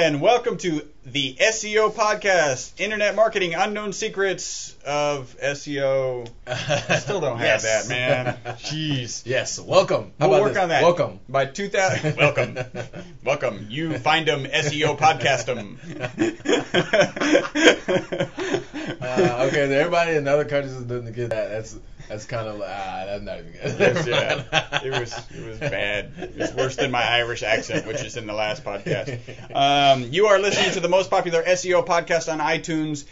and welcome to the SEO podcast, Internet Marketing Unknown Secrets of SEO. I still don't have that, man. Jeez. Yes, welcome. We'll work on that. Welcome. By 2000. Welcome. You find them, SEO podcast them. Okay, everybody in other countries doesn't get that. That's kind of that's not even good. Yeah, it was bad. It was worse than my Irish accent, which is in the last podcast. You are listening to the most popular SEO podcast on iTunes.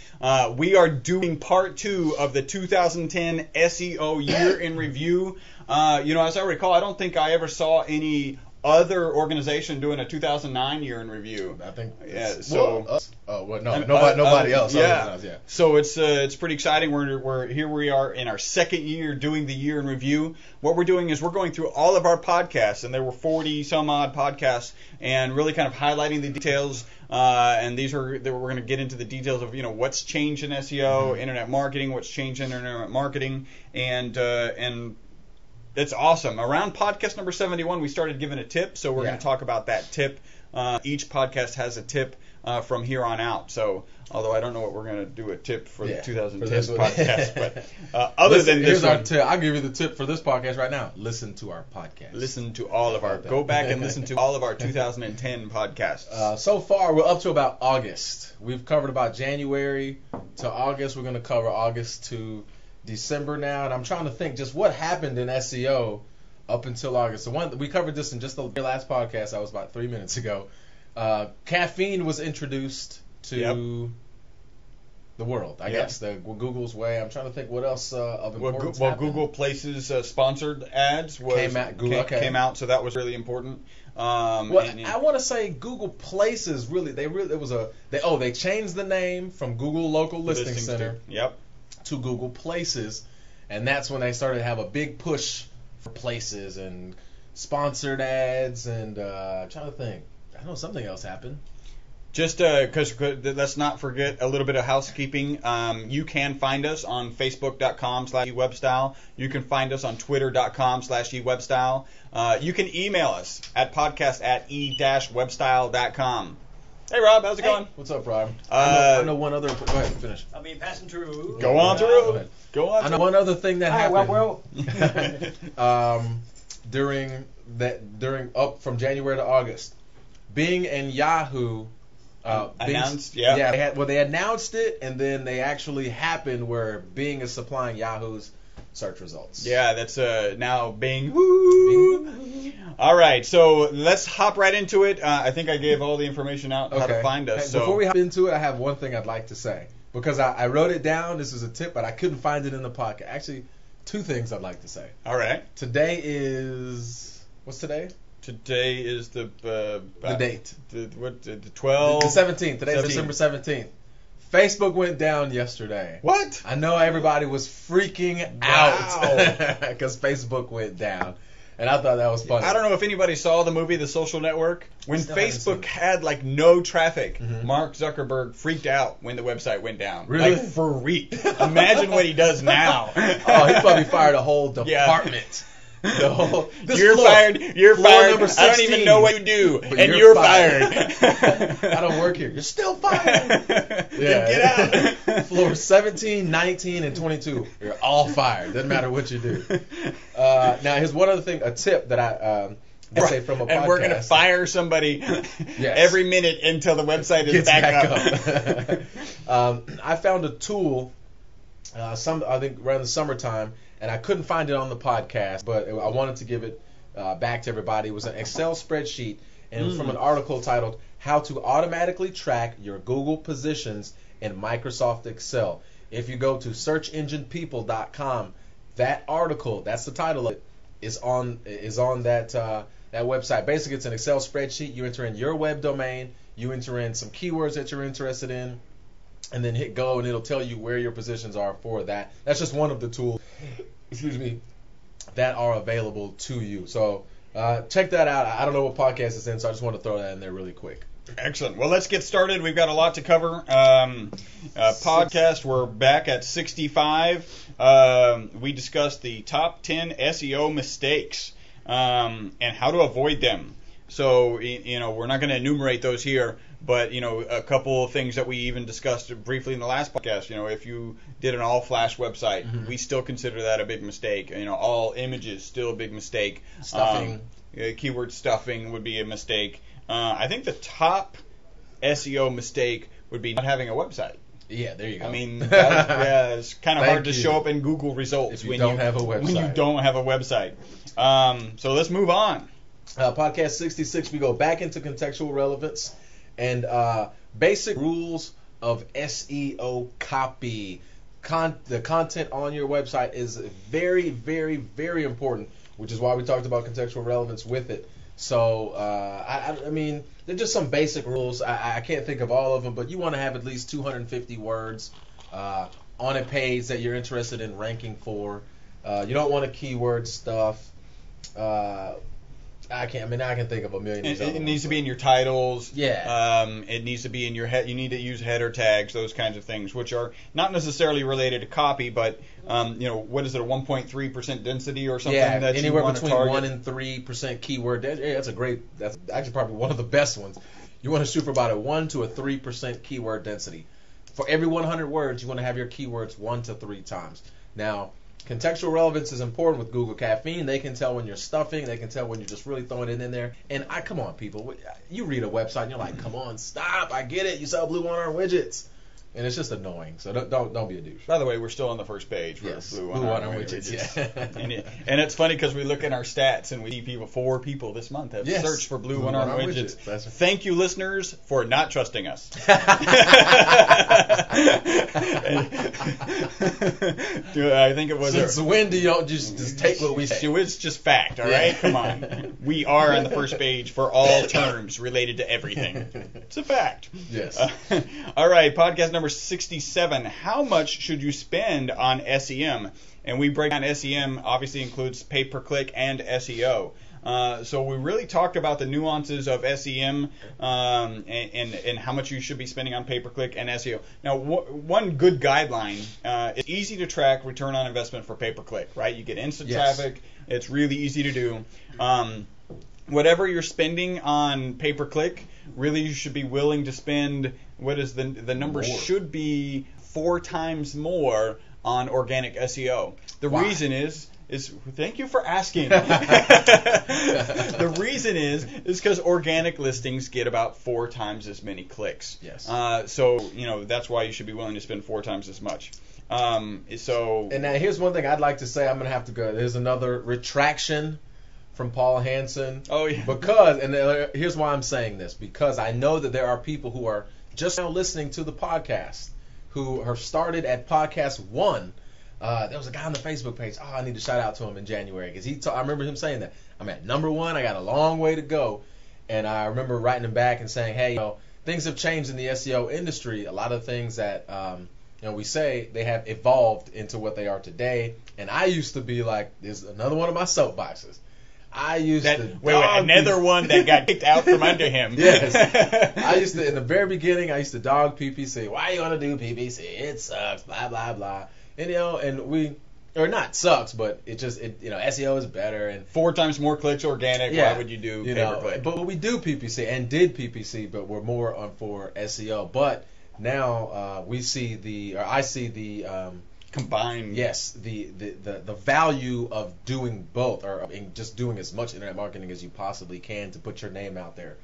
We are doing part 2 of the 2010 SEO year in review. As I recall, I don't think I ever saw any other organization doing a 2009 year in review. I think. Yeah. So. Nobody else. Yeah. So it's pretty exciting. We're here. We are in our second year doing the year in review. What we're doing is we're going through all of our podcasts, and there were 40 some odd podcasts, and really kind of highlighting the details. And we're going to get into the details of what's changed in SEO, internet marketing, what's changed in internet marketing, and it's awesome. Around podcast number 71, we started giving a tip, so we're going to talk about that tip. Each podcast has a tip from here on out. So, although I don't know what we're going to do a tip for the 2010 podcast, but here's our tip. I'll give you the tip for this podcast right now. Listen to our podcast. Go back and listen to all of our 2010 podcasts. So far, we're up to about August. We've covered about January to August. We're going to cover August to December now, and I'm trying to think just what happened in SEO up until August. So we covered this in just the last podcast. That was about 3 minutes ago. Caffeine was introduced to the world, I guess. Google's way. I'm trying to think what else of importance happened. Google Places sponsored ads came out, so that was really important. I want to say Google Places they changed the name from Google Local Listing Center. To Google Places, and that's when they started to have a big push for places and sponsored ads, and I'm trying to think. I know something else happened. Just because let's not forget a little bit of housekeeping. You can find us on Facebook.com/eWebstyle. You can find us on Twitter.com/eWebstyle. You can email us at podcast@e-webstyle.com. Hey, Rob, how's it going? What's up, Rob? I know one other. Go ahead, finish. I'll be passing through. Go on through. I know one other thing that happened. during from January to August, Bing and Yahoo announced. They announced it, and then they actually happened where Bing is supplying Yahoo's search results. Yeah, that's now Bing. Woo. Bing. All right, so let's hop right into it. I think I gave all the information out how to find us. Hey, before we hop into it, I have one thing I'd like to say. Because I wrote it down. This is a tip, but I couldn't find it in the podcast. Actually, 2 things I'd like to say. All right. Today is... What's today? Today is the date. The 12th? The 17th. Today's December 17th. Facebook went down yesterday. What? I know everybody was freaking out because Facebook went down. And I thought that was funny. I don't know if anybody saw the movie The Social Network. When Facebook had no traffic, Mark Zuckerberg freaked out when the website went down. Really? Freaked. Imagine what he does now. Oh, he probably fired a whole department. You're fired. You're fired. I don't even know what you do, and you're fired. I don't work here. You're still fired. Get out. Floor 17, 19, and 22. You're all fired. Doesn't matter what you do. Now, here's one other thing, a tip that I say from a podcast. And we're going to fire somebody every minute until the website is back up. I found a tool, I think around the summertime, and I couldn't find it on the podcast, but I wanted to give it back to everybody. It was an Excel spreadsheet, and it was from an article titled How to Automatically Track Your Google Positions in Microsoft Excel. If you go to searchenginepeople.com, that article, that's the title of it, is on that website. Basically, it's an Excel spreadsheet. You enter in your web domain, you enter in some keywords that you're interested in, and then hit go, and it'll tell you where your positions are for that. That's just one of the tools, that are available to you. So check that out. I don't know what podcast it's in, so I just want to throw that in there really quick. Excellent. Well, let's get started. We've got a lot to cover. Podcast, we're back at 65. We discussed the top 10 SEO mistakes and how to avoid them. So, we're not going to enumerate those here, But, a couple of things that we even discussed briefly in the last podcast, if you did an all-flash website, we still consider that a big mistake. All images, still a big mistake. Stuffing. Keyword stuffing would be a mistake. I think the top SEO mistake would be not having a website. Yeah, there you go. I mean, it's kind of hard to show up in Google results when you don't have a website. When you don't have a website. So let's move on. Podcast 66, we go back into contextual relevance and basic rules of SEO copy. The content on your website is very, very, very important, which is why we talked about contextual relevance with it. So, I mean, they're just some basic rules. I can't think of all of them, but you want to have at least 250 words on a page that you're interested in ranking for. You don't want to keyword stuff. I can think of a million. It needs to be in your titles. Yeah. It needs to be in your head. You need to use header tags, those kinds of things, which are not necessarily related to copy, but what is it, a 1.3% density or something? Yeah, that anywhere you want between to target? 1 and 3% keyword. That's actually probably one of the best ones. You want to shoot for about a 1 to a 3% keyword density. For every 100 words, you want to have your keywords 1 to 3 times. Now, contextual relevance is important with Google Caffeine. They can tell when you're stuffing. They can tell when you're just really throwing it in there. And come on, people. You read a website and you're like, come on, stop. I get it. You sell Blue One-Arm Widgets. And it's just annoying. So don't be a douche. By the way, we're still on the first page for Blue One-Arm Widgets. Yeah. and it's funny because we look at our stats and we see 4 people this month have searched for Blue One-Arm Widgets. Thank you, listeners, for not trusting us. I think it was. Since when do you don't just take what we say? It's just fact, all right? Come on. We are on the first page for all terms related to everything. It's a fact. Yes. All right, podcast number 67. How much should you spend on SEM? And we break down SEM, obviously includes pay-per-click and SEO. So we really talked about the nuances of SEM and how much you should be spending on pay-per-click and SEO. Now, one good guideline, it's easy to track return on investment for pay-per-click, right? You get instant traffic. It's really easy to do. Whatever you're spending on pay-per-click, really you should be willing to spend, what is the number should be 4 times more on organic SEO. The reason is thank you for asking. The reason is because organic listings get about 4 times as many clicks. Yes. So that's why you should be willing to spend 4 times as much. And now here's one thing I'd like to say. I'm gonna have to go. There's another retraction from Paul Hansen. Oh yeah. Here's why I'm saying this, because I know that there are people who are just now listening to the podcast who have started at podcast 1. There was a guy on the Facebook page. Oh, I need to shout out to him in January because I remember him saying that I'm at number 1. I got a long way to go, and I remember writing him back and saying, hey, things have changed in the SEO industry. A lot of things that we say they have evolved into what they are today. And I used to be like, there's another one of my soapboxes. Another one that got kicked out from under him. Yes. I used to, in the very beginning, I used to dog PPC. Why you want to do PPC? It sucks, blah, blah, blah. And not sucks, but SEO is better. And 4 times more clicks organic. Why would you do pay-per-click? But we do PPC and did PPC, but we're more on for SEO. But now I see the combined. Yes, the value of doing both, or just doing as much internet marketing as you possibly can to put your name out there.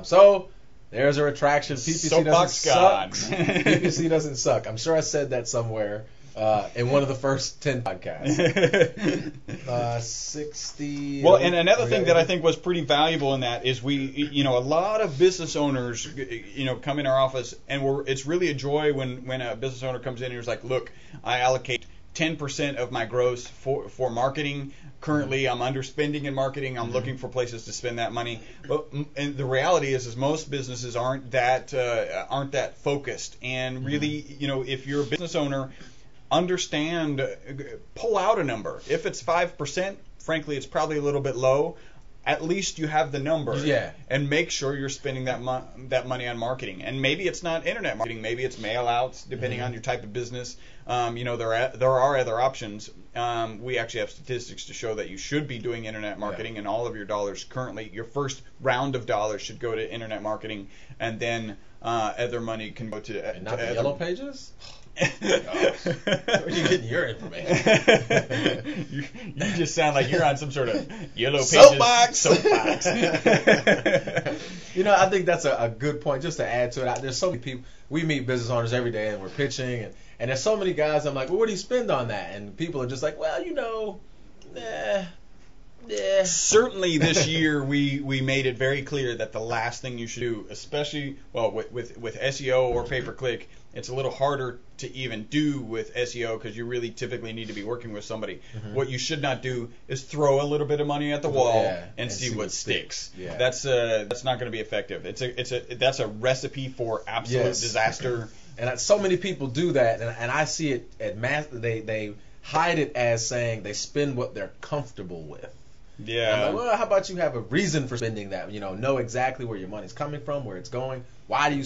So there's a retraction. PPC doesn't suck. PPC doesn't suck. I'm sure I said that somewhere in one of the first 10 podcasts. 60. Well, and another thing that I think was pretty valuable in that is a lot of business owners, come in our office, and it's really a joy when a business owner comes in and is like, look, I allocate 10% of my gross for marketing. Currently, I'm underspending in marketing. I'm looking for places to spend that money. And the reality is most businesses aren't that focused. And really, if you're a business owner, pull out a number. If it's 5%, frankly, it's probably a little bit low. at least you have the number. Yeah. And make sure you're spending that money on marketing. And maybe it's not internet marketing. Maybe it's mail outs, depending on your type of business. There are other options. We actually have statistics to show that you should be doing internet marketing, and all of your dollars currently, your first round of dollars should go to internet marketing, and then other money can go to. And not the Yellow Pages? Gosh. Where are you getting your information? you just sound like you're on some sort of Yellow Pages soapbox. I think that's a good point. Just to add to it, there's so many people. We meet business owners every day, and we're pitching, and there's so many guys. I'm like, well, what do you spend on that? And people are just like, well, Certainly this year we made it very clear that the last thing you should do, especially with SEO or pay-per-click, it's a little harder to even do with SEO because you really typically need to be working with somebody. Mm-hmm. What you should not do is throw a little bit of money at the wall and see what sticks. Yeah. That's not going to be effective. That's a recipe for absolute disaster. And so many people do that, and I see it at mass. They hide it as saying they spend what they're comfortable with. Yeah. I'm like, well, how about you have a reason for spending that? Know exactly where your money's coming from, where it's going. Why do you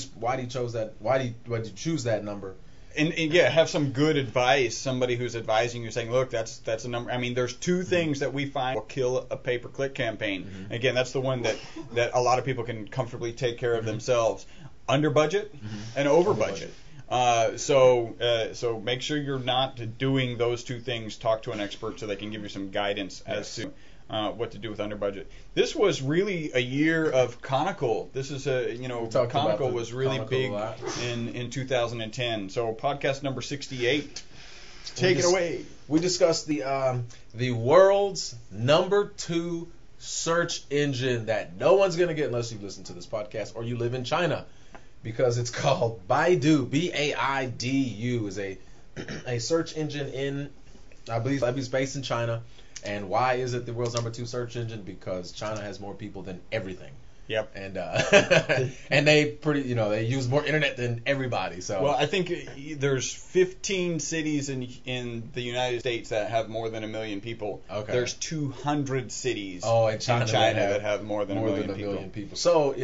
choose that? Why do you choose that number? And have some good advice. Somebody who's advising you, saying, look, that's a number. I mean, there's two things that we find will kill a pay-per-click campaign. Mm-hmm. Again, that's the one that a lot of people can comfortably take care of themselves. Under budget and over budget. So make sure you're not doing those two things. Talk to an expert so they can give you some guidance as to what to do with under budget. This was really a year of Conical. This is Conical was really big in 2010. So podcast number 68. Take it away. We discussed the world's number 2 search engine that no one's going to get unless you listen to this podcast or you live in China, because it's called Baidu. Baidu is a search engine in, I believe it's based in China. And why is it the world's number 2 search engine? Because China has more people than everything. Yep. And and they use more internet than everybody. So well, I think there's 15 cities in the United States that have more than 1 million people. Okay. There's 200 cities in China that have more than 1 million people. So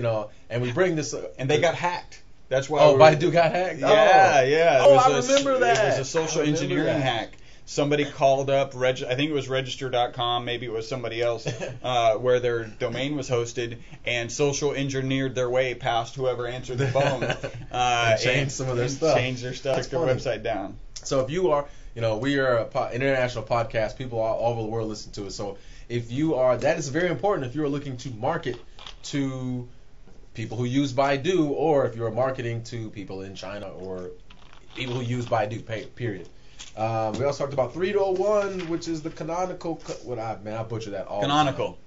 and we bring this and they got hacked. That's why. Baidu got hacked. Yeah. I remember that. It was a social engineering hack. Somebody called up, I think it was register.com, maybe it was somebody else, where their domain was hosted, and social engineered their way past whoever answered the phone. And changed some of their stuff. Changed their stuff, took their website down. So if you are, we are an international podcast, people all over the world listen to it. So if you are, that is very important if you are looking to market to people who use Baidu, or if you're marketing to people in China or people who use Baidu, period. We also talked about 301, which is the canonical. I butcher that all. Canonical.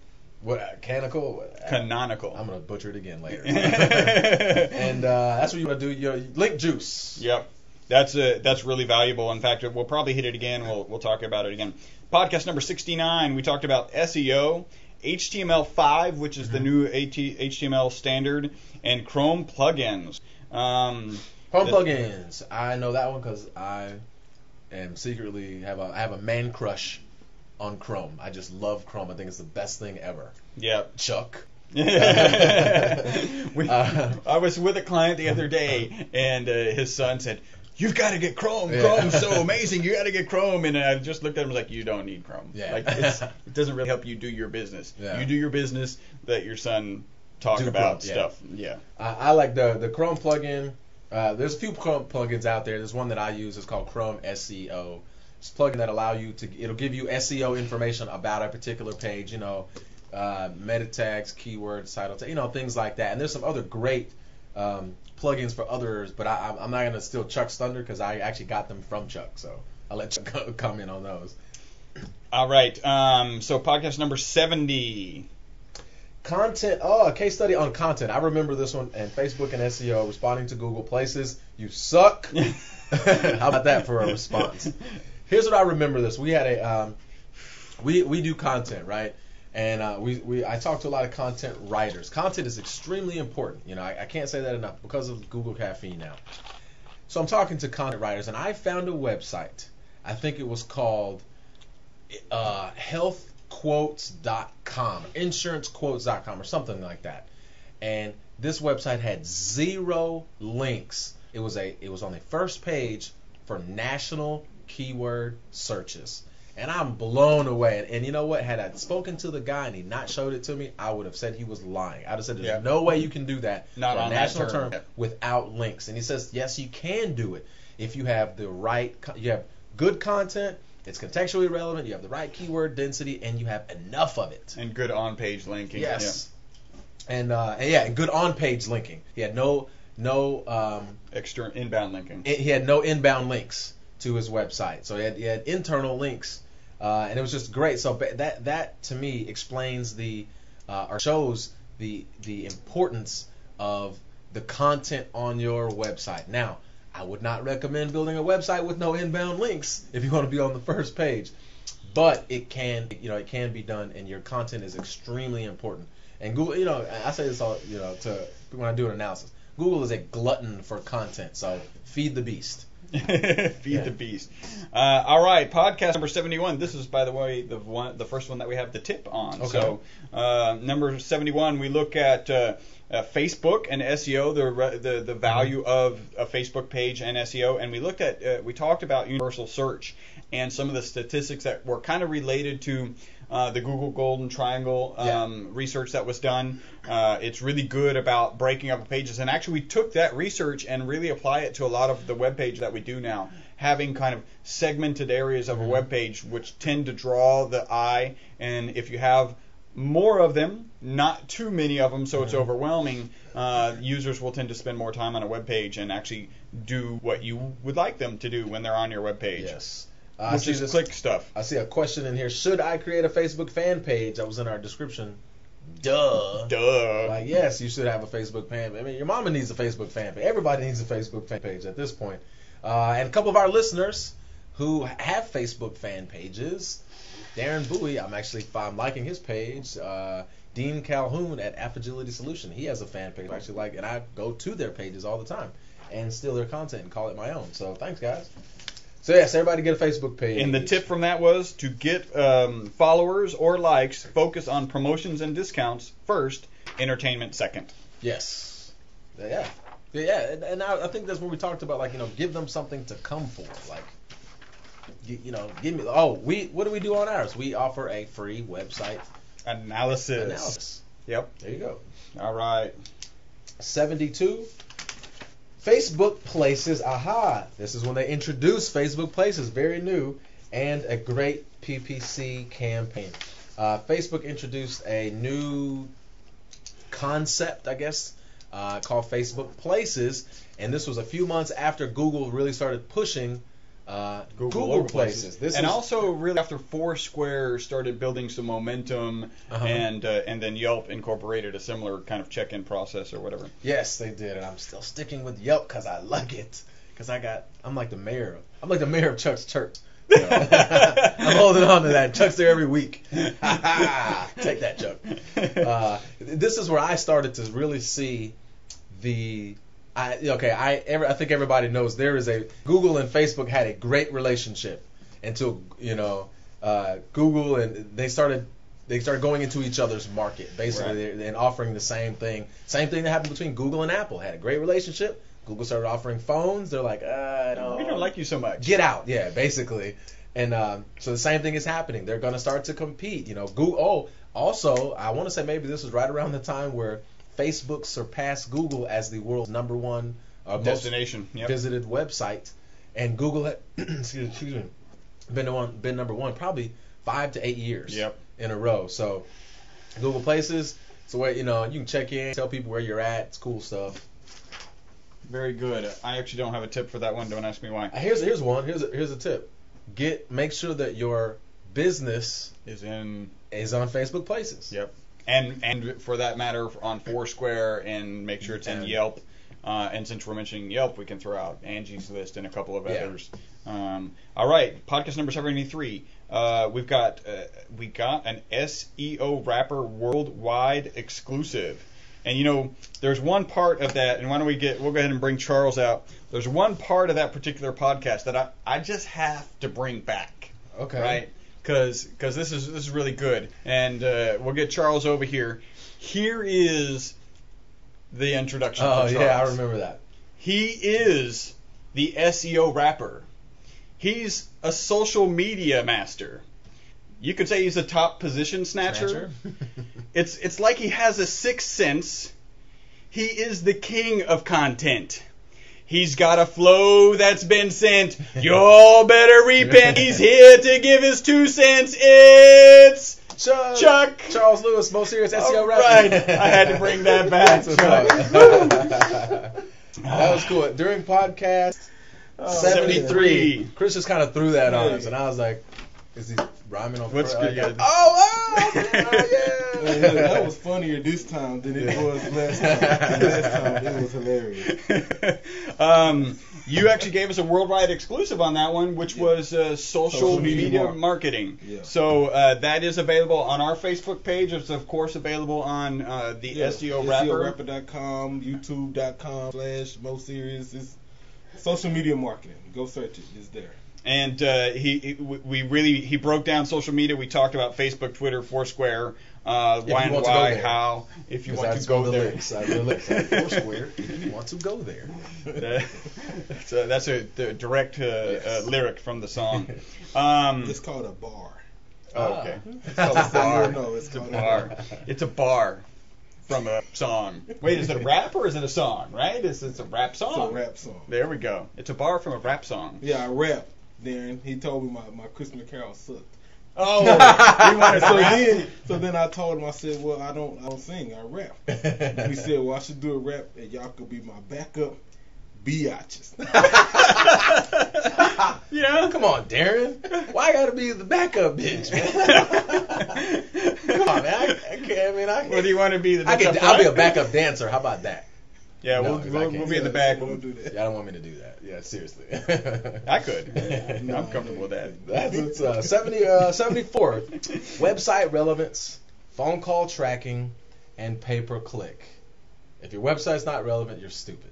Canonical? Canonical. I'm gonna butcher it again later. And that's what you want to do. Your link juice. Yep. That's really valuable. In fact, we'll probably hit it again. We'll talk about it again. Podcast number 69. We talked about SEO, HTML5, which is the new HTML standard, and Chrome plugins. Chrome plugins. I know that one because I secretly have a man crush on Chrome. I just love Chrome. I think it's the best thing ever. Yeah. Chuck. I was with a client the other day, and his son said, "You've got to get Chrome. Chrome's so amazing. You got to get Chrome." And I just looked at him like, "You don't need Chrome. It doesn't really help you do your business. Yeah. You do your business. Let your son talk about stuff." Yeah. I like the Chrome plugin. There's a few Chrome plugins out there. There's one that I use. It's called Chrome SEO. It's a plugin that it'll give you SEO information about a particular page, meta tags, keywords, title tags, things like that. And there's some other great plugins for others, but I'm not going to steal Chuck's thunder because I actually got them from Chuck. So I'll let Chuck comment on those. All right. So podcast number 70. Content. A case study on content. I remember this one. And Facebook and SEO responding to Google Places. You suck. How about that for a response? Here's what I remember. This we had we do content, right? And I talk to a lot of content writers. Content is extremely important. I can't say that enough because of Google Caffeine now. So I'm talking to content writers, and I found a website. I think it was called healthquotes.com. insurancequotes.com, insurancequotes.com, or something like that. And this website had 0 links. It was on the first page for national keyword searches. And I'm blown away. And you know what? Had I spoken to the guy and he not showed it to me, I would have said he was lying. I'd have said there's no way you can do that Not for a on national that term term. without links. And he says, yes, you can do it if you have the right, you have good content, it's contextually relevant, you have the right keyword density, and you have enough of it. And good on-page linking. Yes. And good on-page linking. He had no External inbound linking. he had no inbound links to his website. So he had internal links, and it was just great. So that to me explains or shows the importance of the content on your website. Now, I would not recommend building a website with no inbound links if you want to be on the first page, but it can be done, and your content is extremely important. And Google, I say this all, when I do an analysis, Google is a glutton for content, so feed the beast. Feed the beast. All right, podcast number 71. This is, by the way, the first one that we have the tip on. Okay. So, number 71, we look at Facebook and SEO, the value of a Facebook page and SEO, and we talked about universal search and some of the statistics that were kind of related to the Google Golden Triangle research that was done. It's really good about breaking up pages, and actually we took that research and really apply it to a lot of the web pages that we do now, having kind of segmented areas of a web page which tend to draw the eye, and if you have more of them, not too many of them so it's overwhelming, users will tend to spend more time on a web page and actually do what you would like them to do when they're on your web page. Yes. Which is click stuff. I see a question in here. Should I create a Facebook fan page? That was in our description. Duh. Like, yes, you should have a Facebook fan page. I mean, your mama needs a Facebook fan page. Everybody needs a Facebook fan page at this point. And a couple of our listeners who have Facebook fan pages, Darren Bowie, I'm liking his page. Dean Calhoun at Affagility Solution, he has a fan page I actually like, and I go to their pages all the time and steal their content and call it my own. So thanks, guys. So yes, everybody get a Facebook page. And the tip from that was to get followers or likes, focus on promotions and discounts first, entertainment second. Yes. Yeah. And I think that's what we talked about, give them something to come for. Give me. What do we do on ours? We offer a free website analysis. Yep. There you go. All right. 72. Facebook Places, this is when they introduced Facebook Places, very new, and a great PPC campaign. Facebook introduced a new concept, I guess, called Facebook Places, and this was a few months after Google really started pushing Google Places. Also really after Foursquare started building some momentum, and then Yelp incorporated a similar kind of check-in process or whatever. Yes, they did, and I'm still sticking with Yelp because I like it. Because I'm like the mayor. I'm like the mayor of Chuck's church. I'm holding on to that. Chuck's there every week. Take that, Chuck. This is where I started to really see I think everybody knows there is Google and Facebook had a great relationship until Google and they started going into each other's market basically, right, and offering the same thing. Same thing that happened between Google and Apple. Had a great relationship. Google started offering phones. They're like, no, we don't like you so much. Get out, yeah, basically. And so the same thing is happening. They're going to start to compete. Google. Oh, also, I want to say maybe this was right around the time where Facebook surpassed Google as the world's number one destination, most visited website, and Google had been number one probably 5 to 8 years in a row. So Google Places, so where you can check in, tell people where you're at. It's cool stuff. Very good. I actually don't have a tip for that one. Don't ask me why. Here's one. Here's a tip. Make sure that your business is on Facebook Places. Yep. And for that matter, on Foursquare, and make sure it's in Yelp. And since we're mentioning Yelp, we can throw out Angie's List and a couple of others. All right, podcast number 73. We got an SEO Wrapper worldwide exclusive. And there's one part of that, and we'll go ahead and bring Charles out. There's one part of that particular podcast that I just have to bring back. Okay. Right? because this is really good. And we'll get Charles over here. Here is the introduction. Oh, for Charles. yeah, I remember that. He is the SEO rapper. He's a social media master. You could say he's a top position snatcher. It's like he has a sixth sense. He is the king of content. He's got a flow that's been sent. Y'all better repent. He's here to give his 2 cents. It's Chuck. Charles Lewis, most serious SEO All rapper. right. I had to bring that back. That was cool. During podcast 73, Chris just kind of threw that on us, and I was like, is he rhyming on What's good? yeah. That was funnier this time than it was last time. Last time it was hilarious. You actually gave us a worldwide exclusive on that one, which was social media marketing. Yeah. So that is available on our Facebook page. It's of course available on the SEO Rapper. SEOrapper.com, YouTube.com/most serious. It's social media marketing. Go search it. It's there. And he broke down social media. We talked about Facebook, Twitter, Foursquare, why and why, how. If you want to go there. Foursquare. If you want to go there. That's a direct lyric from the song. It's called a bar. Oh, okay. It's called a bar. No, It's a bar. It's a bar from a song. Wait, is it a rap or is it a song? Right? It's a rap song. It's a rap song. There we go. It's a bar from a rap song. Yeah, I rap. Darren, he told me my Christmas Carol sucked. Oh, you wanted to rap? So then I told him, I said, well, I don't sing, I rap. He said, well, I should do a rap, and y'all could be my backup biatches. Yeah. Come on, Darren. Why I gotta be the backup bitch, man? Come on, man. I can't. What do you want to be? I'll be a backup dancer. How about that? Yeah, No, we'll be in the back. Don't do that. Yeah, I don't want me to do that. Yeah, seriously. I could. I'm comfortable with that. That's 74. Website relevance, phone call tracking, and pay-per-click. If your website's not relevant, you're stupid.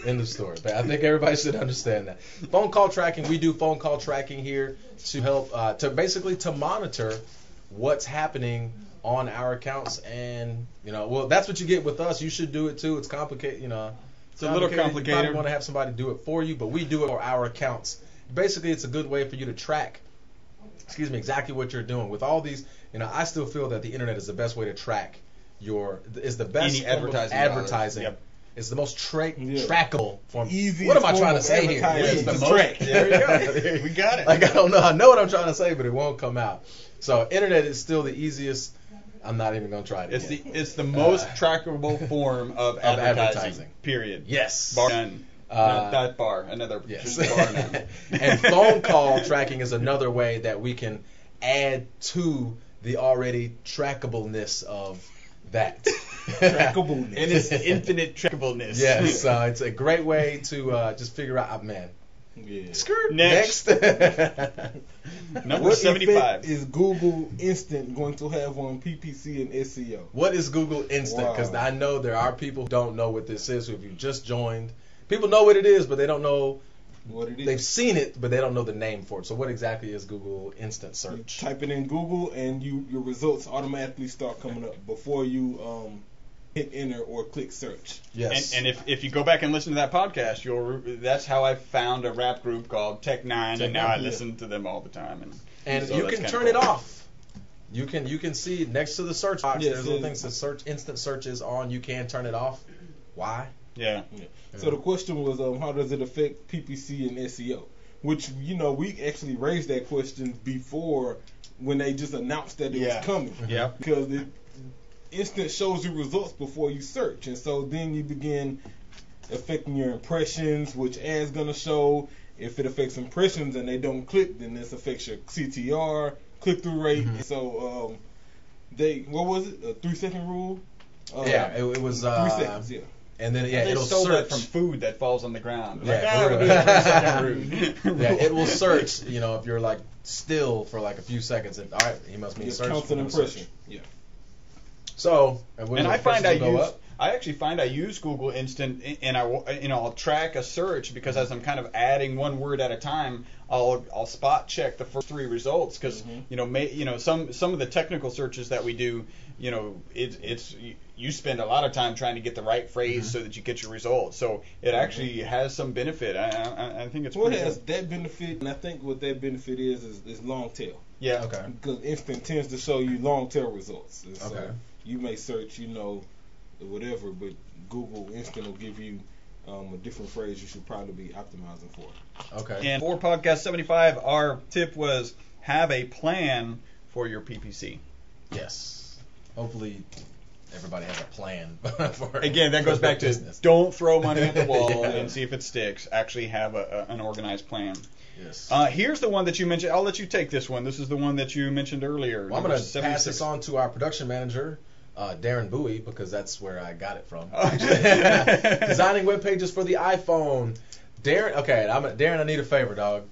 End of story. But I think everybody should understand that. Phone call tracking, we do phone call tracking here to help, to monitor what's happening on our accounts, and that's what you get with us. You should do it too. It's complicated, It's a little complicated. You probably want to have somebody do it for you, but we do it for our accounts. Basically, it's a good way for you to track, exactly what you're doing. With all these, I still feel that the internet is the best way to track is the best Any form of advertising. Yep. It's the most trackable form. Easiest What am I form trying to of say here? advertising It's to the track. There you go. We got it. Like, I don't know. I know what I'm trying to say, but it won't come out. So internet is still the easiest. I'm not even going to try it. It's the most trackable form of advertising. Period. Yes. Bar none. Not that bar. Another Yes. bar none. And phone call tracking is another way that we can add to the already trackableness of that. Trackableness. And it's infinite trackableness. Yes, it's a great way to just figure out, man. Yeah. Skirt. Next. Number What 75. effect is Google Instant going to have on PPC and SEO? What is Google Instant? Because Wow. I know there are people who don't know what this is. So if you just joined, people know what it is, but they don't know. What it is? They've seen it, but they don't know the name for it. So what exactly is Google Instant You Search? type it in Google, and your results automatically start coming up before you hit enter or click search. Yes. And if you go back and listen to that podcast, that's how I found a rap group called Tech9, and now I listen to them all the time. And so you that's can kinda turn cool. it off. You can see next to the search box. Yes, there's little yes. things that search instant search is on. You can turn it off. Why? Yeah. So the question was, how does it affect PPC and SEO? Which we actually raised that question before when they just announced that it was coming. Yeah. Because it instant shows you results before you search, and so then you begin affecting your impressions, which ads gonna show. If it affects impressions and they don't click, then this affects your CTR, click-through rate. Mm-hmm. And so what was it? A 3-second rule? It was 3 seconds. Yeah. and then They it'll stole search that from food that falls on the ground. Yeah, Like, for we'll real. do a 3-second route. Yeah, it will search. If you're like still for like a few seconds, all right, he must mean It search. counts an we're gonna impression. search. Yeah. So And I find I I actually find I use Google Instant, and I'll track a search because as I'm kind of adding one word at a time, I'll spot check the first 3 results because some of the technical searches that we do, it's you spend a lot of time trying to get the right phrase so that you get your results. So it actually has some benefit. I think it's Well, pretty it has good. that benefit, and I think what that benefit is long tail. Yeah. Okay. Because Instant tends to show you long tail results. And so Okay. you may search, whatever, but Google Instant will give you a different phrase you should probably be optimizing for. Okay. And for podcast 75, our tip was have a plan for your PPC. Yes. Hopefully everybody has a plan for Again, that goes for their back to business. don't throw money at the wall Yeah. and see if it sticks. Actually have an organized plan. Yes. Here's the one that you mentioned. I'll let you take this one. This is the one that you mentioned earlier. Well, I'm number going to 76. pass this on to our production manager, Darren Bowie, because that's where I got it from. Oh. Designing web pages for the iPhone. Darren, Darren, I need a favor, dog.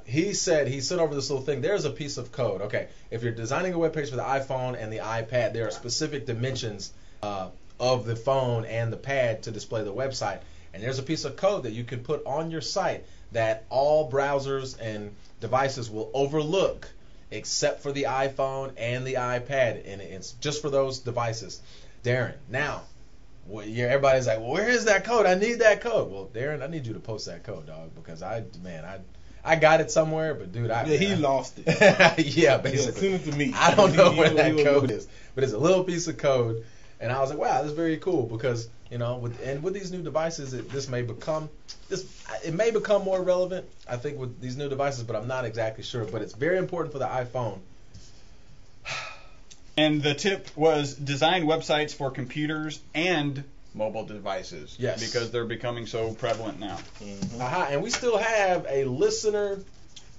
He sent over this little thing. There's a piece of code. Okay, if you're designing a web page for the iPhone and the iPad, there are specific dimensions of the phone and the pad to display the website. And there's a piece of code that you can put on your site that all browsers and devices will overlook except for the iPhone and the iPad, and it's just for those devices. Darren, now, everybody's like, well, where is that code? I need that code. Well, Darren, I need you to post that code, dog, because I got it somewhere, but dude, he lost it. Yeah, basically. Send it to me. I don't know where that He'll code is, but it's a little piece of code, and I was like, wow, this is very cool because with these new devices, it may become more relevant, I think, with these new devices, but I'm not exactly sure. But it's very important for the iPhone. And the tip was design websites for computers and mobile devices. Yes. Because they're becoming so prevalent now. And we still have a listener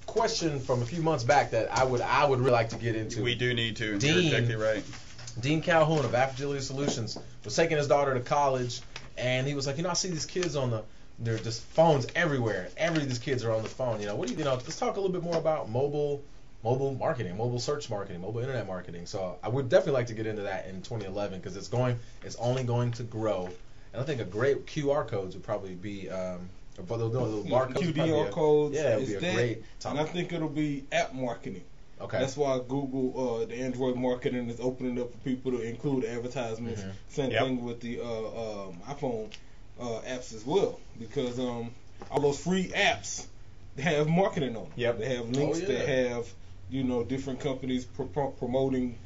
question from a few months back that I would really like to get into. We do need to. Dean. You're exactly right. Dean Calhoun of Affagility Solutions was taking his daughter to college, and he was like, I see these kids they're just phones everywhere. These kids are on the phone. Let's talk a little bit more about mobile marketing, mobile search marketing, mobile internet marketing. So I would definitely like to get into that in 2011 because it's only going to grow. And I think a great QR codes would probably be, for those little barcodes. QDR codes. Yeah, it would be a great topic. And I think it'll be app marketing. Okay. That's why Google, the Android marketing is opening up for people to include advertisements. Same thing with the iPhone apps as well, because all those free apps have marketing on them. Yep. They have links that have different companies promoting,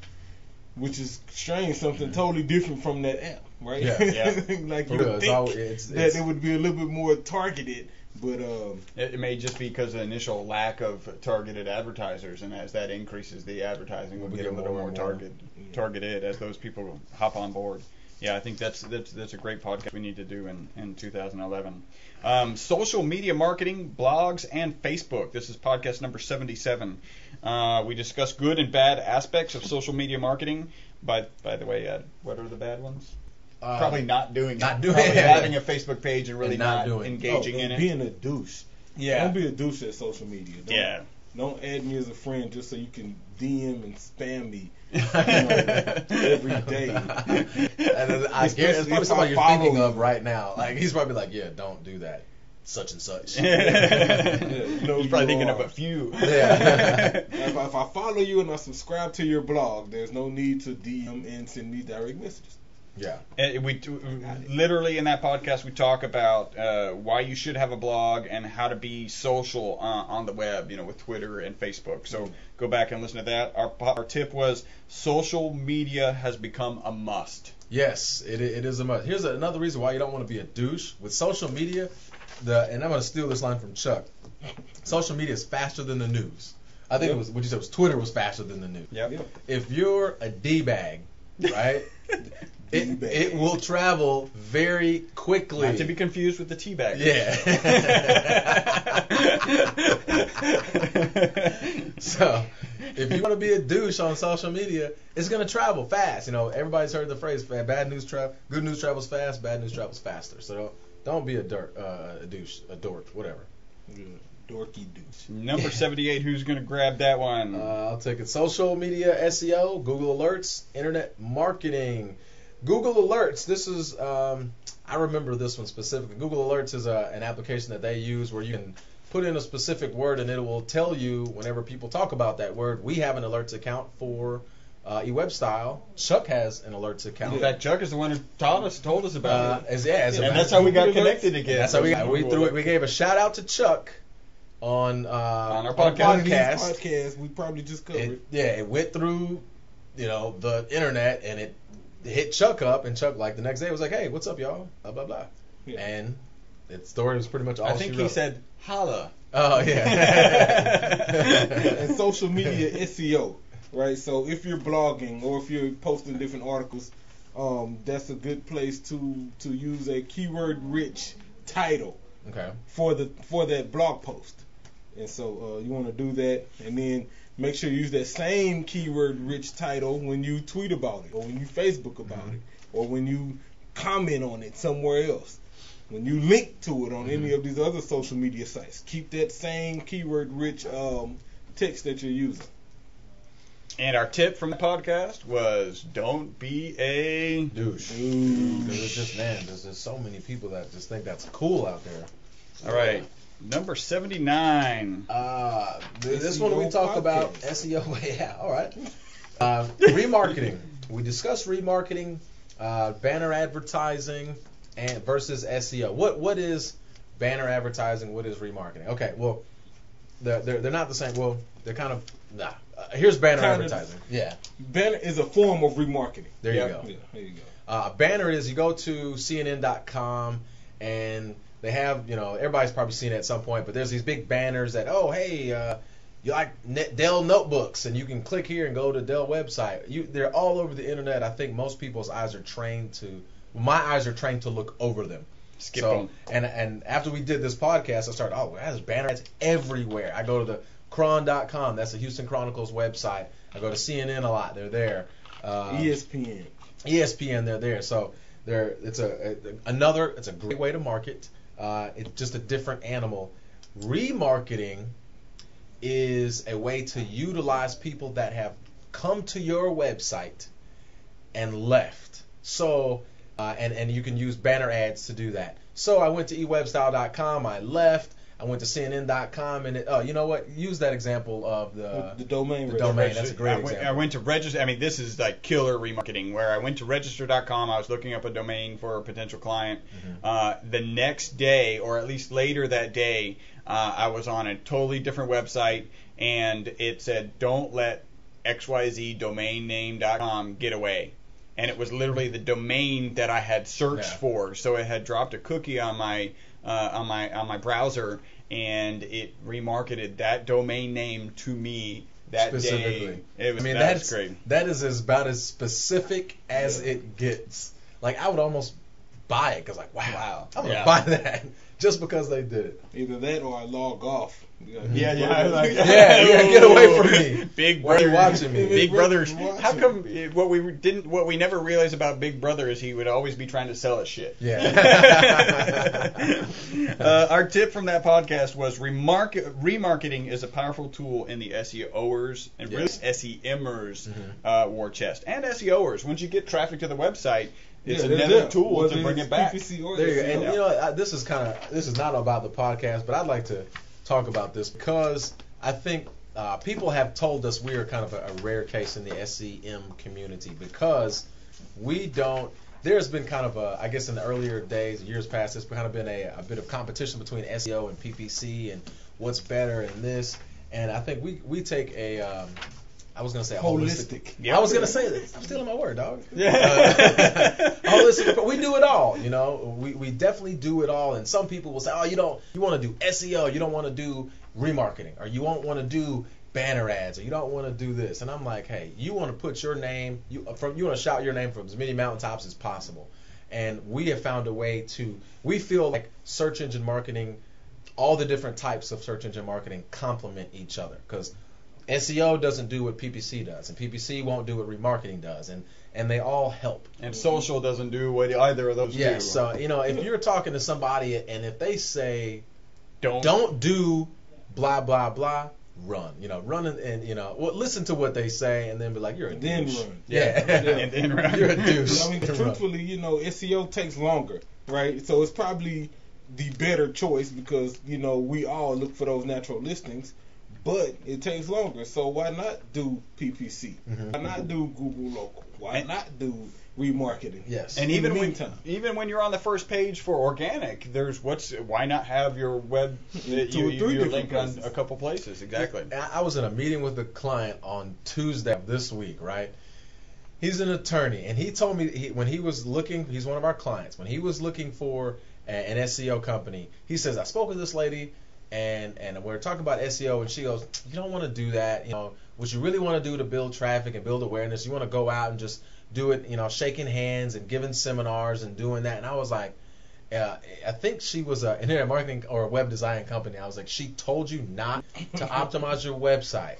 which is strange, something totally different from that app, right? Yeah. Like For you real, would think that it would be a little bit more targeted. But it may just be because of the initial lack of targeted advertisers, and as that increases, the advertising will get a little more targeted as those people hop on board. Yeah, I think that's a great podcast we need to do in 2011. Social media marketing, blogs, and Facebook. This is podcast number 77. We discuss good and bad aspects of social media marketing. By the way, Ed, what are the bad ones? Probably not doing not it. Probably having a Facebook page and really not engaging in it. Being a douche. Yeah. Don't be a douche at social media. Don't add me as a friend just so you can DM and spam me every day. And I guess it's probably somebody you're thinking of right now. Like he's probably like, yeah, don't do that. Such and such. He's probably thinking of a few. Yeah. If I follow you and I subscribe to your blog, there's no need to DM and send me direct messages. Yeah. And we literally in that podcast we talk about why you should have a blog and how to be social on the web, with Twitter and Facebook. So go back and listen to that. Our tip was social media has become a must. Yes, it is a must. Here's another reason why you don't want to be a douche with social media. And I'm going to steal this line from Chuck. Social media is faster than the news. I think it was what you said was Twitter was faster than the news. Yep. If you're a D-bag, right? It will travel very quickly. Not to be confused with the teabag. Yeah. So, if you want to be a douche on social media, it's going to travel fast. Everybody's heard the phrase, good news travels fast, bad news travels faster. So, don't be a douche, a dork, whatever. Dorky douche. Number 78, who's going to grab that one? I'll take it. Social media SEO, Google Alerts, Internet marketing. Google Alerts. This is I remember this one specifically. Google Alerts is an application that they use where you can put in a specific word and it will tell you whenever people talk about that word. We have an alerts account for eWebStyle. Chuck has an alerts account. In fact, Chuck is the one who told us about it. And that's how we got connected again. That's how we gave a shout out to Chuck on our podcast. We probably just covered. It went through, the internet and it hit Chuck up, and Chuck the next day was like, "Hey, what's up, y'all?" Blah blah blah, and the story was pretty much all. I think he said, "Holla." Oh yeah. And social media SEO, right? So if you're blogging or if you're posting different articles, that's a good place to use a keyword-rich title. Okay. For that blog post, and so you want to do that, and then make sure you use that same keyword-rich title when you tweet about it, or when you Facebook about it, or when you comment on it somewhere else, when you link to it on any of these other social media sites. Keep that same keyword-rich text that you're using. And our tip from the podcast was don't be a douche. Because it's there's just so many people that just think that's cool out there. All right. Number 79. This one we talk about SEO. Yeah, all right. Remarketing. We discussed remarketing, banner advertising, and versus SEO. What is banner advertising? What is remarketing? Okay, well, they're not the same. Well, they're kind of here's banner advertising. Yeah. Banner is a form of remarketing. There you go. Yeah, there you go. Banner is you go to CNN.com and they have, everybody's probably seen it at some point, but there's these big banners that, you like Dell notebooks, and you can click here and go to Dell website. They're all over the internet. I think most people's eyes are trained my eyes are trained to look over them. Skip them. And after we did this podcast, I started, there's banner ads everywhere. I go to the Chron.com, that's the Houston Chronicles website. I go to CNN a lot, they're there. ESPN, they're there. So it's a great way to market. It's just a different animal. Remarketing is a way to utilize people that have come to your website and left. So, and you can use banner ads to do that. So I went to ewebstyle.com, I left. I went to CNN.com, and you know what? Use that example of the domain. The domain. That's a great example. I went to register. I mean, this is like killer remarketing. Where I went to register.com. I was looking up a domain for a potential client. The next day, or at least later that day, I was on a totally different website, and it said, "Don't let xyzdomainname.com get away." And it was literally the domain that I had searched for. So it had dropped a cookie on my browser, and it remarketed that domain name to me that day. That's great. That is about as specific as it gets. Like, I would almost buy it because, wow, I'm gonna buy that just because they did it. Either that or I log off. Get away from me. Big Brother watching me. Big Brother. How come what we never realized about Big Brother is he would always be trying to sell us shit. Yeah. Our tip from that podcast was remarketing is a powerful tool in the SEOers and really SEMers war chest, and SEOers. Once you get traffic to the website, it's another tool to bring it back. There you go. And this is not about the podcast, but I'd like to talk about this because I think people have told us we are kind of a rare case in the SEM community because there's been kind of I guess in the earlier days, years past, there's kind of been a bit of competition between SEO and PPC and what's better and this, and I think we take I was going to say holistic. I was going to say this. I'm stealing my word, dog. Holistic. But we do it all, We definitely do it all. And some people will say, you want to do SEO. You don't want to do remarketing. Or you won't want to do banner ads. Or you don't want to do this. And I'm like, hey, you want to put your name, you want to shout your name from as many mountaintops as possible. And we have found a way we feel like search engine marketing, all the different types of search engine marketing complement each other. Because SEO doesn't do what PPC does, and PPC won't do what remarketing does, and they all help. And social doesn't do what either of those do. Yes, so if you're talking to somebody and if they say don't do blah blah blah, run. Run and well, listen to what they say and then be like, you're a Then douche. run. Yeah. And then run. You're a douche. I mean, truthfully, SEO takes longer, right? So it's probably the better choice because, we all look for those natural listings, but it takes longer. So why not do PPC? Why not do Google Local? Why not do remarketing? Yes. And In even the meantime. when you're on the first page for organic, why not have your web Two or three your different link on places. a couple places? Exactly. I was in a meeting with a client on Tuesday of this week, right? He's an attorney, and he told me when he was looking, he's one of our clients, when he was looking for an SEO company, he says, I spoke with this lady, and we're talking about SEO, and she goes, you don't want to do that. What you really want to do to build traffic and build awareness, you want to go out and just do it, shaking hands and giving seminars and doing that. And I was like, I think she was an internet marketing or a web design company. I was like, she told you not to optimize your website.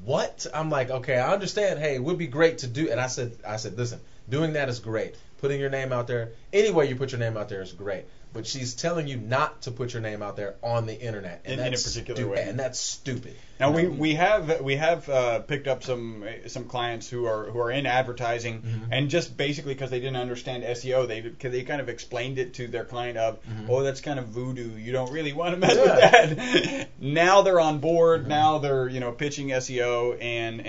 What? I'm like, okay, I understand. Hey, it would be great to do. And I said, listen, doing that is great. Putting your name out there, any way you put your name out there is great. But she's telling you not to put your name out there on the internet, and in a particular way, and that's stupid. Now we have picked up some clients who are in advertising, and just basically because they didn't understand SEO, they kind of explained it to their client of, oh, that's kind of voodoo. You don't really want to mess with that. Now they're on board. Now they're pitching SEO and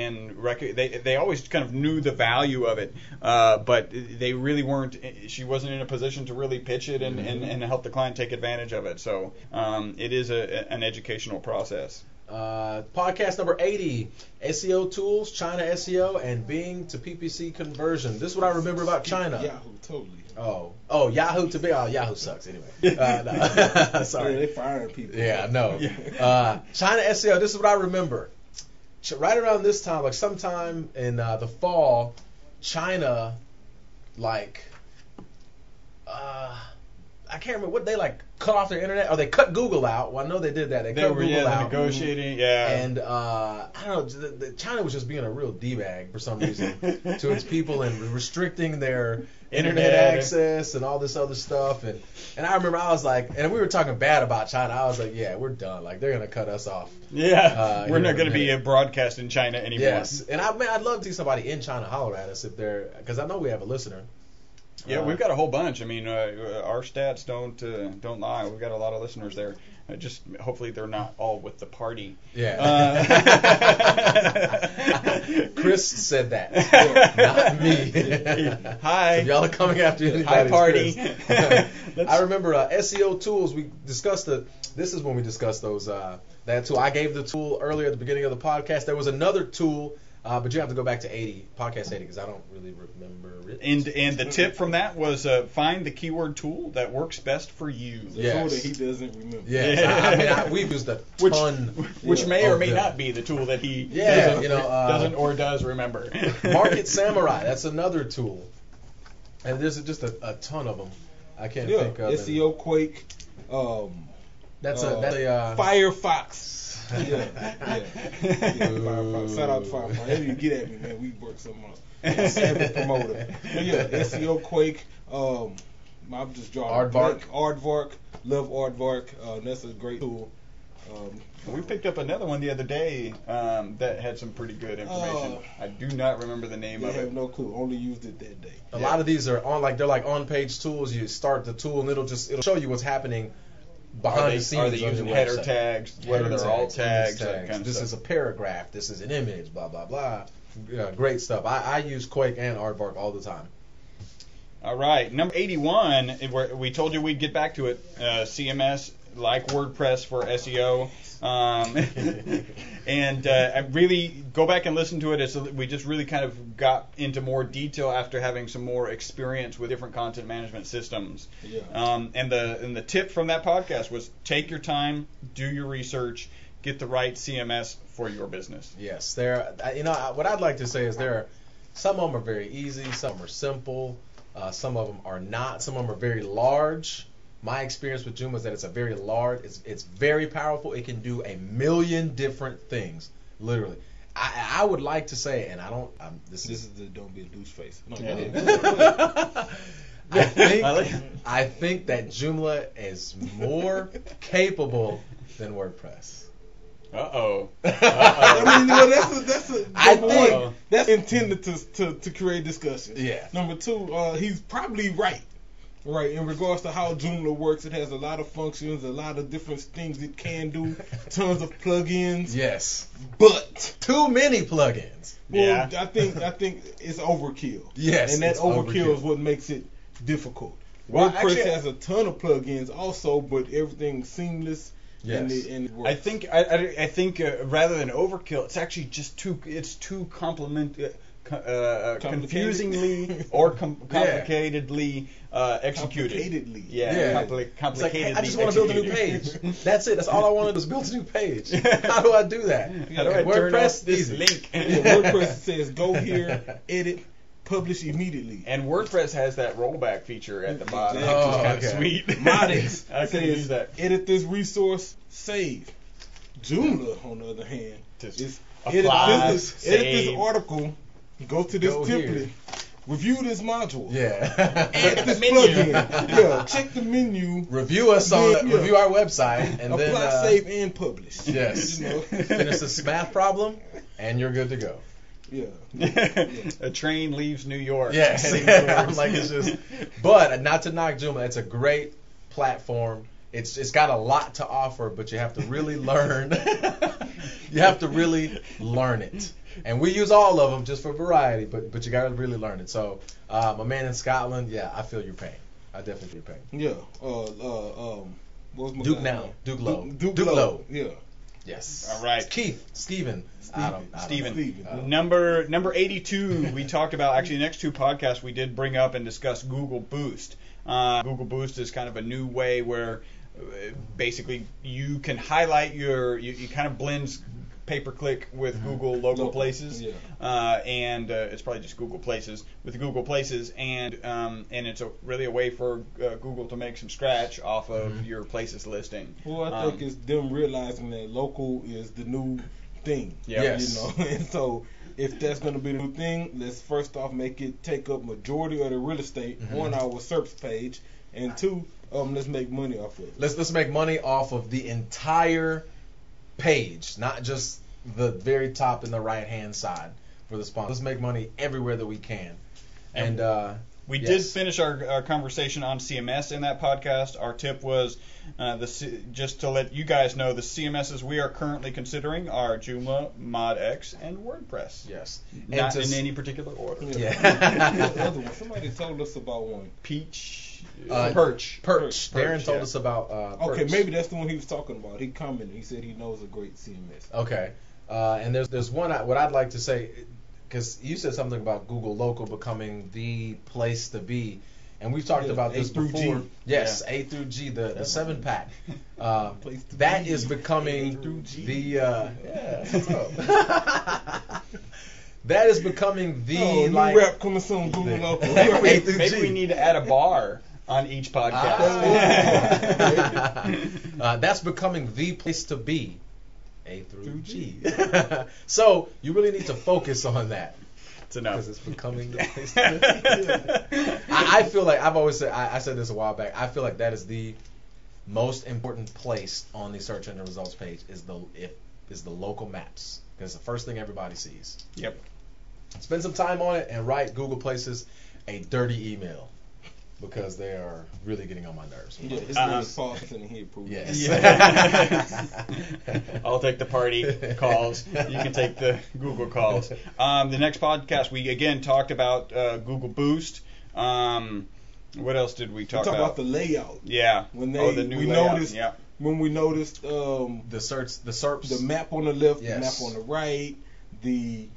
they always kind of knew the value of it, but they really weren't. She wasn't in a position to really pitch it and help the client take advantage of it. So it is an educational process. Podcast number 80, SEO tools, China SEO, and Bing to PPC conversion. This is what I remember about China. Yahoo, totally. Oh, Yahoo to Bing. Oh, Yahoo sucks anyway. No. Sorry. Yeah, they firing people. Yeah, no. China SEO, this is what I remember. Right around this time, like sometime in the fall, China, I can't remember what they cut off their internet, or they cut Google out. Well, I know they did that. They cut Google out. Negotiating, yeah. And I don't know, China was just being a real d-bag for some reason to its people and restricting their internet access and all this other stuff. And I remember I was like, and we were talking bad about China. I was like, yeah, we're done. They're gonna cut us off. Yeah, we're not gonna be a broadcast in China anymore. Yes, and I'd love to see somebody in China holler at us if they're, because I know we have a listener. Yeah, we've got a whole bunch. I mean, our stats don't lie. We've got a lot of listeners there. Just hopefully they're not all with the party. Yeah. Chris said that, not me. Hi. If y'all are coming after anybody. Hi, party. I remember SEO tools. We discussed this is when we discussed those that tool. I gave the tool earlier at the beginning of the podcast. There was another tool. But you have to go back to podcast 80, because I don't really remember it. And the tip from that was find the keyword tool that works best for you. The tool that he doesn't remember. Yeah. We've used a ton. Which may or may not be the tool that he doesn't or does remember. Market Samurai, that's another tool. And there's just a ton of them. I can't think of SEO Quake. That's a Firefox. Yeah. Firefox. Shout out to Firefox. Maybe you get at me, man. We work something out. Savage promoter. But yeah, SEO Quake. I'm just drawing. Aardvark. Love Aardvark. That's a great tool. We picked up another one the other day that had some pretty good information. I do not remember the name of it. I have no clue. Only used it that day. A lot of these are they're like on-page tools. You start the tool and it'll show you what's happening behind the scenes. Are they using header tags? What are their alt tags? This is a paragraph. This is an image. Blah blah blah. Great stuff. I use Quake and Aardvark all the time. All right, number 81. We told you we'd get back to it. CMS like WordPress for SEO. And I really go back and listen to it. We just really kind of got into more detail after having some more experience with different content management systems. Yeah. And the tip from that podcast was take your time, do your research, get the right CMS for your business. Yes, what I'd like to say is some of them are very easy, some are simple, some of them are not, some of them are very large. My experience with Joomla is that it's a very large, it's very powerful. It can do a million different things, literally. I would like to say, and I don't. This is the don't be a douche face. No, I think that Joomla is more capable than WordPress. Uh-oh. I mean, well, that's I number think- one, that's intended to create discussion. Yeah. Number two, he's probably right. Right, in regards to how Joomla works, it has a lot of functions, a lot of different things it can do, tons of plugins. Yes. But Too many plugins. well, Yeah. I think it's overkill. Yes, and that it's overkill overkill. is what makes it difficult. Well, WordPress actually- has a ton of plugins also, but everything's seamless. And Yes. it works. I think rather than overkill, it's actually just too confusingly or complicatedly executed. Complicatedly. Yeah, Yeah. complicatedly It's like, hey, I just want to build a new executed. page. That's it. That's all I want to do is build a new page. How do I do that? How do I turn off WordPress, this easy. link? Yeah, WordPress says go here, edit, publish immediately. And WordPress has that rollback feature at the bottom, Exactly. which is kind of okay. sweet. Modix I could use says that. edit this resource, save. Joomla, on the other hand, Just is apply, edit save. this article, go to this Go template, here. review this module, Yeah. add this menu. plugin, yeah, check the menu, Review us on Yeah. review our website and apply, then save, and publish. yes. You know? Finish this math problem and you're good to go. Yeah. A train leaves New York. Yes. heading I'm towards- like, it's just, but not to knock Joomla, it's a great platform. It's got a lot to offer, but you have to really learn. You have to really learn it. And we use all of them just for variety, but you got to really learn it. So, my man in Scotland, yeah, I feel your pain. I definitely feel your pain. Yeah. What was my Duke guy's now. name? Duke Low. Duke Duke Low. Low. Yeah. Yes. All right. Steven. I don't Steven. know. Number 82, we talked about, actually the next two podcasts we did bring up and discuss Google Boost. Google Boost is kind of a new way where basically you can highlight you kind of blends pay-per-click with Google local places, yeah. and it's probably just Google Places with Google Places, and it's really a way for Google to make some scratch off of your places listing. Well, I think it's them realizing that local is the new thing. Yeah. Yes. You know, and so if that's going to be the new thing, let's first off make it take up majority of the real estate on our SERPs page, and two, let's make money off of it. Let's make money off of the entire page, not just the very top and the right hand side for the sponsor. Let's make money everywhere that we can. And We yes. did finish our conversation on CMS in that podcast. Our tip was just to let you guys know the CMSs we are currently considering are Joomla, ModX, and WordPress. yes, Not and in any particular order. Yeah. The other one, somebody told us about one. Peach, Perch. Perch, Darren told yeah. us about Okay, Perch. maybe that's the one he was talking about. He commented. He said he knows a great CMS. Okay, and there's one what I'd like to say, because you said something about Google Local becoming the place to be, and we've talked Yeah, about A this through before. G. Yes, A through G, the 7-pack. Place to That be. is becoming A through G. the yeah. What's up? That is becoming the Oh, new like. rap coming soon, Google the- Local. A through Maybe G. we need to add a bar on each podcast. That's becoming the place to be. A through G. So you really need to focus on that It's enough. because it's becoming the place to be. I feel like I've always said I said this a while back. I feel like that is the most important place on the search engine results page is the local maps, because it's the first thing everybody sees. Yep. Spend some time on it and write Google Places a dirty email, because they are really getting on my nerves. Yeah, his name is Paul and he approved. Yes. I'll take the party calls. You can take the Google calls. The next podcast, we again talked about Google Boost. What else did we talk Talk about? about the layout. Yeah. When the new we layout. noticed Yeah. when we noticed the SERPs. the map on the left, Yes. the map on the right, the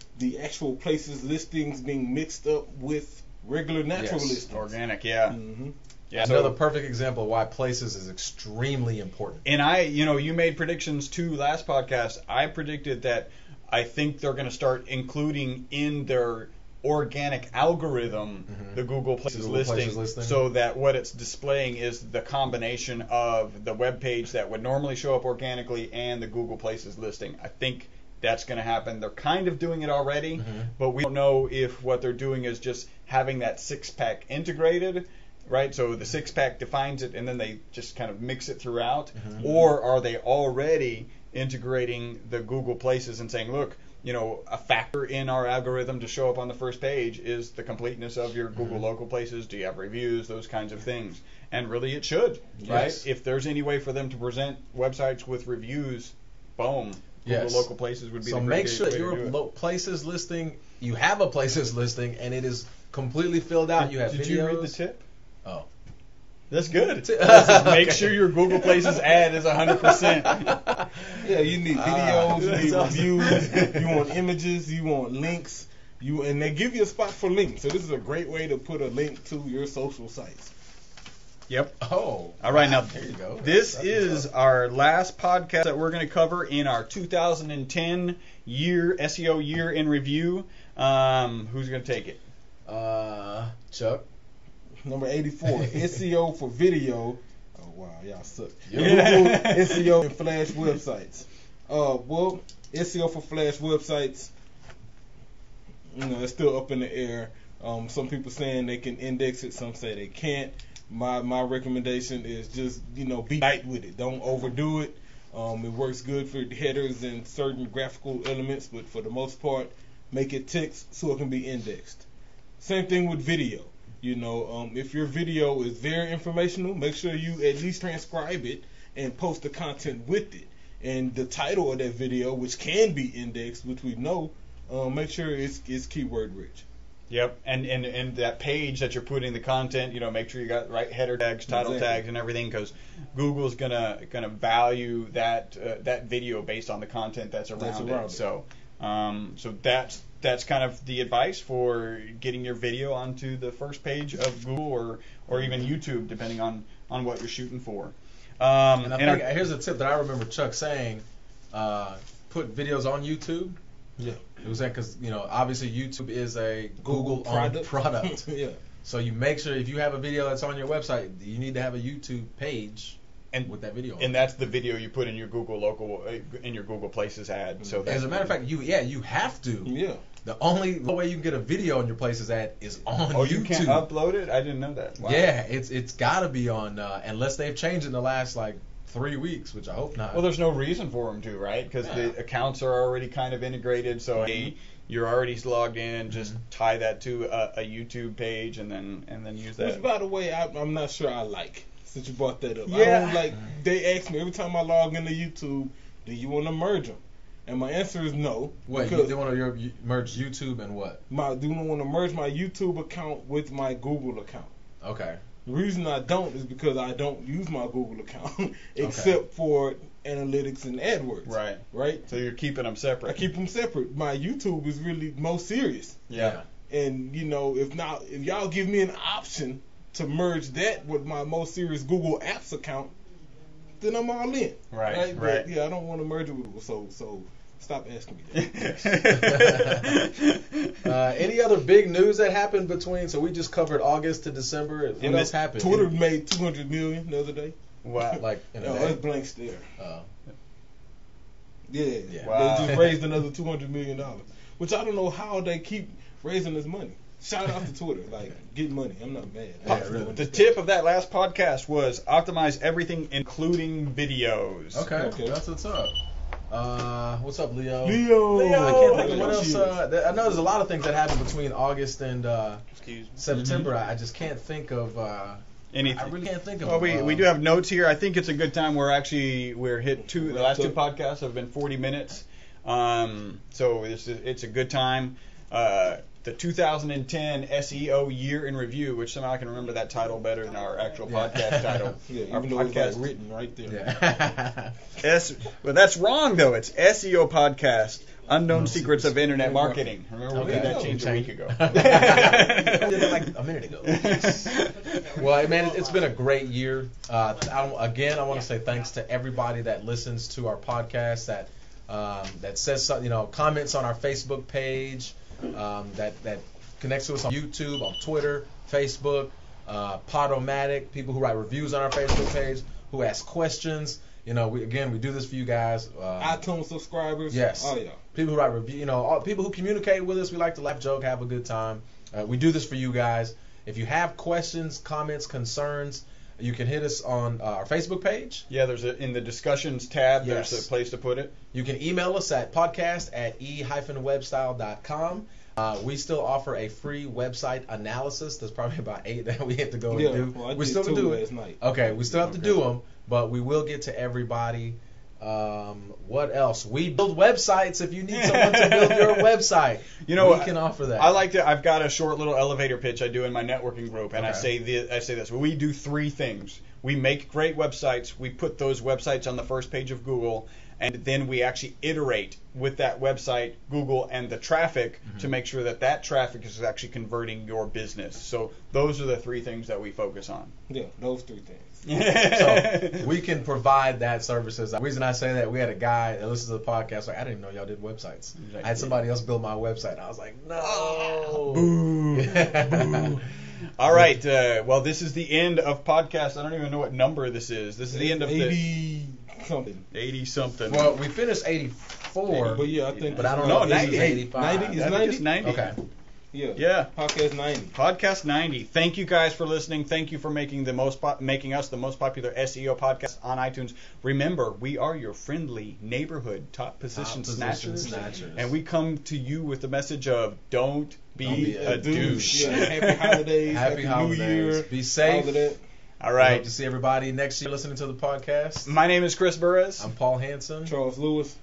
actual places listings being mixed up with regular natural Yes. listings. Organic. Yeah. Mm-hmm. Yeah. Another perfect example of why Places is extremely important. And you made predictions too last podcast. I predicted that I think they're going to start including in their organic algorithm the Google Places, Google Places listing, listing. so that what it's displaying is the combination of the web page that would normally show up organically and the Google Places listing. I think that's going to happen. They're kind of doing it already, but we don't know if what they're doing is just having that 6-pack integrated, right? So the 6-pack defines it and then they just kind of mix it throughout, or are they already integrating the Google Places and saying, look, you know, a factor in our algorithm to show up on the first page is the completeness of your Google local places. Do you have reviews? Those kinds of things. And really it should, right? Yes. If there's any way for them to present websites with reviews, boom, Google Yes. local places would be So the make great sure way to your do it. places listing, you have a places listing, and it is completely filled out. You have Did videos. you read the tip? Oh. That's good. Okay. Make sure your Google Places ad is 100%. Yeah, you need videos, you that's need awesome. reviews, you want images, you want links, and they give you a spot for links. So this is a great way to put a link to your social sites. Yep. Oh. All right, now There you go. this That's is what's up. our last podcast that we're going to cover in our 2010 year SEO year in review. Who's going to take it? Chuck. Number 84, SEO for video. Oh wow, y'all suck. Yeah. Google SEO and Flash websites. Well, SEO for Flash websites, you know, it's still up in the air. Some people saying they can index it, some say they can't. My recommendation is just, you know, be light with it. Don't overdo it. It works good for headers and certain graphical elements, but for the most part, make it text so it can be indexed. Same thing with video. You know, if your video is very informational, make sure you at least transcribe it and post the content with it. And the title of that video, which can be indexed, which we know, make sure it's keyword rich. Yep, and that page that you're putting the content, you know, make sure you got right header tags, title Exactly. tags, and everything, because Google's gonna value that video based on the content that's around it. So, so that's kind of the advice for getting your video onto the first page of Google or even YouTube, depending on what you're shooting for. And I think here's a tip that I remember Chuck saying: put videos on YouTube. Yeah. It was that because, you know, obviously YouTube is a Google owned product. Yeah. So you make sure if you have a video that's on your website, you need to have a YouTube page and with that video on. And that's the video you put in your Google local in your Google Places ad. So that's As a matter of fact, you have to. Yeah. The only way you can get a video on your Places ad is on oh, YouTube. you can't upload it? I didn't know that. Wow. Yeah, it's got to be on unless they've changed in the last like 3 weeks, which I hope not. Well, there's no reason for them to, right? Because the accounts are already kind of integrated. So hey, you're already logged in. Just tie that to a YouTube page and then use that. Which, by the way, I'm not sure I like. Since you brought that up, Yeah. I don't like. They ask me every time I log into YouTube, do you want to merge them? And my answer is no. What, because you want to merge YouTube and what? do I want to merge my YouTube account with my Google account? Okay. The reason I don't is because I don't use my Google account except for analytics and AdWords. Right. Right. So you're keeping them separate. I keep them separate. My YouTube is really most serious. Yeah. And you know, if y'all give me an option to merge that with my most serious Google Apps account, then I'm all in. Right. But, yeah, I don't want to merge it with Google, so stop asking me that. Any other big news that happened between? So we just covered August to December. What In else the- happened? Twitter made $200 million the other day. Wow. like in a Oh, day? it's blank stare. Yeah. Yeah. Wow. They just raised another $200 million, which I don't know how they keep raising this money. Shout out to Twitter, like get money. I'm not mad. I just don't The understand. tip of that last podcast was optimize everything, including videos. Okay, that's what's up. What's up, Leo? Leo. I can't think of what else. Cheers. I know there's a lot of things that happened between August and Excuse me. September. I just can't think of. Anything. I really can't think of. Well, we do have notes here. I think it's a good time. We're hit the last two podcasts have been 40 minutes. So it's a good time. The 2010 SEO year in review, which somehow I can remember that title better than our actual podcast title. Yeah, Our even though it's podcast like written right there. Yeah. Well, that's wrong though. It's SEO podcast. Unknown Secrets of Internet Marketing. Remember we Okay. did that change a week ago. I did it like a minute ago. Well, man, it's been a great year. I want to say thanks to everybody that listens to our podcast, that says something, comments on our Facebook page, that connects to us on YouTube, on Twitter, Facebook, Podomatic, people who write reviews on our Facebook page, who ask questions. We do this for you guys. iTunes subscribers. Yes. Oh yeah. People who write review, all people who communicate with us. We like to laugh, joke, have a good time. We do this for you guys. If you have questions, comments, concerns, You can hit us on our Facebook page. Yeah, in the discussions tab, Yes. there's a place to put it. You can email us at podcast@e-webstyle.com. We still offer a free website analysis. There's probably about 8 that we have to go and do. Well, I we did still can 2 do it. last night. Okay, we still have to do them, but we will get to everybody. What else? We build websites. If you need someone to build your website, You know, we can offer that. I like to. I've got a short little elevator pitch I do in my networking group, and I Okay. say this. We do 3 things. We make great websites. We put those websites on the first page of Google, and then we actually iterate with that website, Google, and the traffic to make sure that that traffic is actually converting your business. So those are the 3 things that we focus on. Yeah, those 3 things. So we can provide that services. The reason I say that, we had a guy that listens to the podcast like, I didn't even know y'all did websites. Like, I had somebody else build my website. I was like, no. Boo. Boo. All right. Well, this is the end of podcast. I don't even know what number this is. This is the end of 80 something. 80 something. Well, we finished 84. But yeah, I think But I don't No, know if this is 90. 85. 90 I is think 90? it's 90. Okay. Yeah. Podcast 90. Podcast 90. Thank you guys for listening. Thank you for making making us the most popular SEO podcast on iTunes. Remember, we are your friendly neighborhood top position snatchers. And we come to you with the message of don't be a douche. Yeah, happy holidays. Happy New holidays. Year. Be safe. All of that. All I right. hope to see everybody next year listening to the podcast. My name is Chris Burres. I'm Paul Hansen. Charles Lewis.